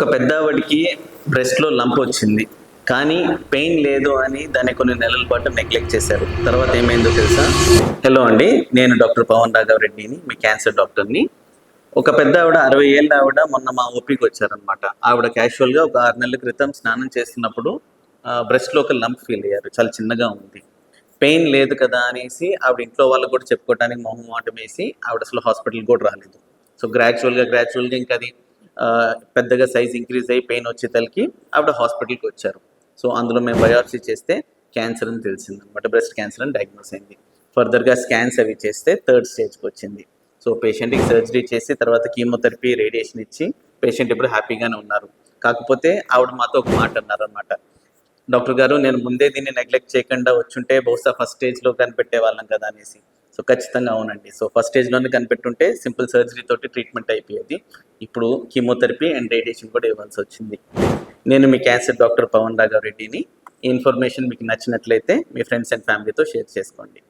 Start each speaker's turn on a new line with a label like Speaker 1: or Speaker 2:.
Speaker 1: ఒక పెద్దవాడికి బ్రెస్ట్లో లంప్ వచ్చింది, కానీ పెయిన్ లేదు అని దాన్ని కొన్ని నెలల పాటు నెగ్లెక్ట్ చేశారు. తర్వాత ఏమైందో తెలుసా? హలో అండి, నేను డాక్టర్ పవన్ రాఘవ్ రెడ్డిని, మీ క్యాన్సర్ డాక్టర్ని. ఒక పెద్ద ఆవిడ, 60 ఏళ్ళ ఆవిడ మొన్న మా ఓపీకి వచ్చారనమాట. ఆవిడ క్యాజువల్గా ఒక 6 నెలల క్రితం స్నానం చేస్తున్నప్పుడు బ్రెస్ట్లో ఒక లంప్ ఫీల్ అయ్యారు, చాలా చిన్నగా ఉంది. పెయిన్ లేదు కదా అనేసి ఆవిడ ఇంట్లో వాళ్ళకు కూడా చెప్పుకోవడానికి మొహమాటం వేసి ఆవిడ అసలు హాస్పిటల్ కూడా రాలేదు. సో గ్రాడ్యువల్గా ఇంకా అది పెద్దగా సైజ్ ఇంక్రీజ్ అయ్యి పెయిన్ వచ్చేసరికి ఆవిడ హాస్పిటల్కి వచ్చారు. సో అందులో మేము బయాప్సీ చేస్తే క్యాన్సర్ అని తెలిసిందనమాట, బ్రెస్ట్ క్యాన్సర్ అని డయాగ్నోస్ అయింది. ఫర్దర్గా స్కాన్స్ అవి చేస్తే 3rd స్టేజ్కి వచ్చింది. సో పేషెంట్కి సర్జరీ చేసి తర్వాత కీమోథెరపీ, రేడియేషన్ ఇచ్చి పేషెంట్ ఇప్పుడు హ్యాపీగానే ఉన్నారు. కాకపోతే ఆవిడ మాతో ఒక మాట అన్నారనమాట, డాక్టర్ గారు నేను ముందే దీన్ని నెగ్లెక్ట్ చేయకుండా వచ్చుంటే బహుశా ఫస్ట్ స్టేజ్లో కనిపెట్టే వాళ్ళం కదా అనేసి. సో ఖచ్చితంగా అవునండి. సో ఫస్ట్ స్టేజ్లోనే కనిపెట్టుంటే సింపుల్ సర్జరీ తోటి ట్రీట్మెంట్ అయిపోయేది. ఇప్పుడు కీమోథెరపీ అండ్ రేడియేషన్ కూడా ఇవ్వాల్సి వచ్చింది. నేను మీ క్యాన్సర్ డాక్టర్ పవన్ రాఘవ్ రెడ్డిని. ఈ ఇన్ఫర్మేషన్ మీకు నచ్చినట్లయితే మీ ఫ్రెండ్స్ అండ్ ఫ్యామిలీతో షేర్ చేసుకోండి.